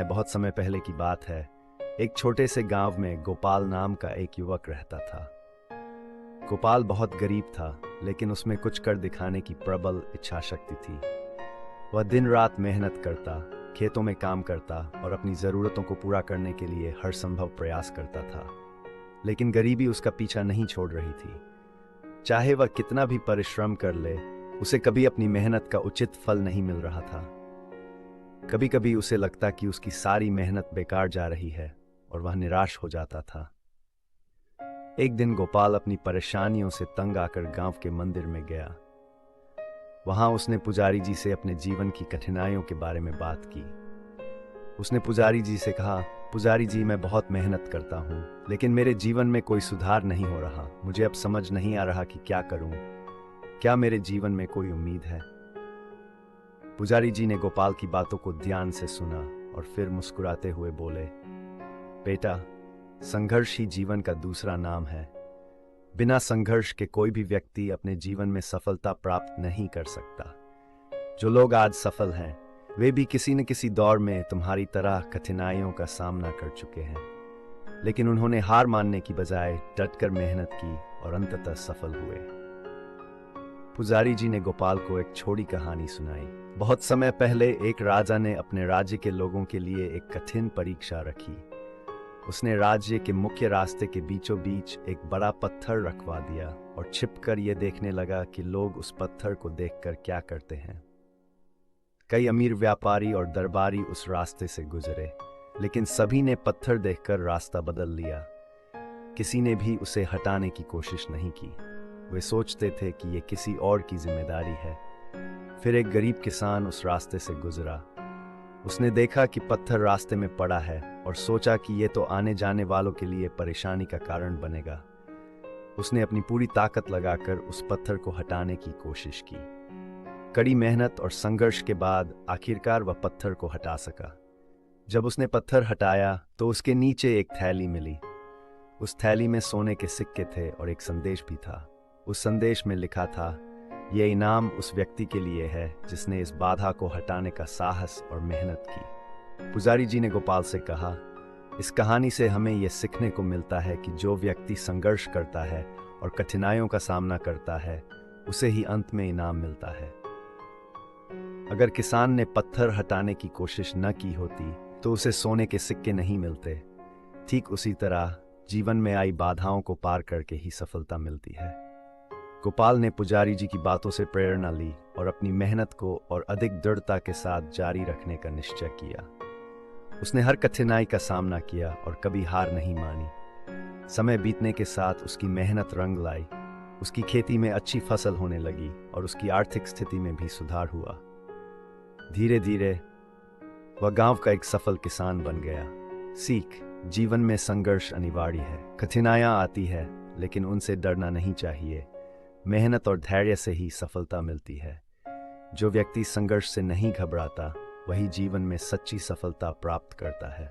बहुत समय पहले की बात है। एक छोटे से गांव में गोपाल नाम का एक युवक रहता था। गोपाल बहुत गरीब था, लेकिन उसमें कुछ कर दिखाने की प्रबल इच्छा शक्ति थी। वह दिन रात मेहनत करता, खेतों में काम करता और अपनी ज़रूरतों को पूरा करने के लिए हर संभव प्रयास करता था। लेकिन गरीबी उसका पीछा नहीं छोड़ रही थी। चाहे वह कितना भी परिश्रम कर ले, उसे कभी अपनी मेहनत का उचित फल नहीं मिल रहा था। कभी कभी उसे लगता कि उसकी सारी मेहनत बेकार जा रही है और वह निराश हो जाता था। एक दिन गोपाल अपनी परेशानियों से तंग आकर गांव के मंदिर में गया। वहां उसने पुजारी जी से अपने जीवन की कठिनाइयों के बारे में बात की। उसने पुजारी जी से कहा, पुजारी जी, मैं बहुत मेहनत करता हूँ, लेकिन मेरे जीवन में कोई सुधार नहीं हो रहा। मुझे अब समझ नहीं आ रहा कि क्या करूँ। क्या मेरे जीवन में कोई उम्मीद है? पुजारी जी ने गोपाल की बातों को ध्यान से सुना और फिर मुस्कुराते हुए बोले, बेटा, संघर्ष ही जीवन का दूसरा नाम है। बिना संघर्ष के कोई भी व्यक्ति अपने जीवन में सफलता प्राप्त नहीं कर सकता। जो लोग आज सफल हैं, वे भी किसी न किसी दौर में तुम्हारी तरह कठिनाइयों का सामना कर चुके हैं, लेकिन उन्होंने हार मानने की बजाय डटकर मेहनत की और अंततः सफल हुए। पुजारी जी ने गोपाल को एक छोटी कहानी सुनाई। बहुत समय पहले एक राजा ने अपने राज्य के लोगों के लिए एक कठिन परीक्षा रखी। उसने राज्य के मुख्य रास्ते के बीचों बीच एक बड़ा पत्थर रखवा दिया और छिपकर यह देखने लगा कि लोग उस पत्थर को देखकर क्या करते हैं। कई अमीर व्यापारी और दरबारी उस रास्ते से गुजरे, लेकिन सभी ने पत्थर देखकर रास्ता बदल लिया। किसी ने भी उसे हटाने की कोशिश नहीं की। वे सोचते थे कि यह किसी और की जिम्मेदारी है। फिर एक गरीब किसान उस रास्ते से गुजरा। उसने देखा कि पत्थर रास्ते में पड़ा है और सोचा कि यह तो आने जाने वालों के लिए परेशानी का कारण बनेगा। उसने अपनी पूरी ताकत लगाकर उस पत्थर को हटाने की कोशिश की। कड़ी मेहनत और संघर्ष के बाद आखिरकार वह पत्थर को हटा सका। जब उसने पत्थर हटाया तो उसके नीचे एक थैली मिली। उस थैली में सोने के सिक्के थे और एक संदेश भी था। उस संदेश में लिखा था, यह इनाम उस व्यक्ति के लिए है जिसने इस बाधा को हटाने का साहस और मेहनत की। पुजारी जी ने गोपाल से कहा, इस कहानी से हमें यह सीखने को मिलता है कि जो व्यक्ति संघर्ष करता है और कठिनाइयों का सामना करता है, उसे ही अंत में इनाम मिलता है। अगर किसान ने पत्थर हटाने की कोशिश न की होती तो उसे सोने के सिक्के नहीं मिलते। ठीक उसी तरह जीवन में आई बाधाओं को पार करके ही सफलता मिलती है। गोपाल ने पुजारी जी की बातों से प्रेरणा ली और अपनी मेहनत को और अधिक दृढ़ता के साथ जारी रखने का निश्चय किया। उसने हर कठिनाई का सामना किया और कभी हार नहीं मानी। समय बीतने के साथ उसकी मेहनत रंग लाई। उसकी खेती में अच्छी फसल होने लगी और उसकी आर्थिक स्थिति में भी सुधार हुआ। धीरे धीरे वह गांव का एक सफल किसान बन गया। सीख, जीवन में संघर्ष अनिवार्य है। कठिनाइयां आती है, लेकिन उनसे डरना नहीं चाहिए। मेहनत और धैर्य से ही सफलता मिलती है। जो व्यक्ति संघर्ष से नहीं घबराता, वही जीवन में सच्ची सफलता प्राप्त करता है।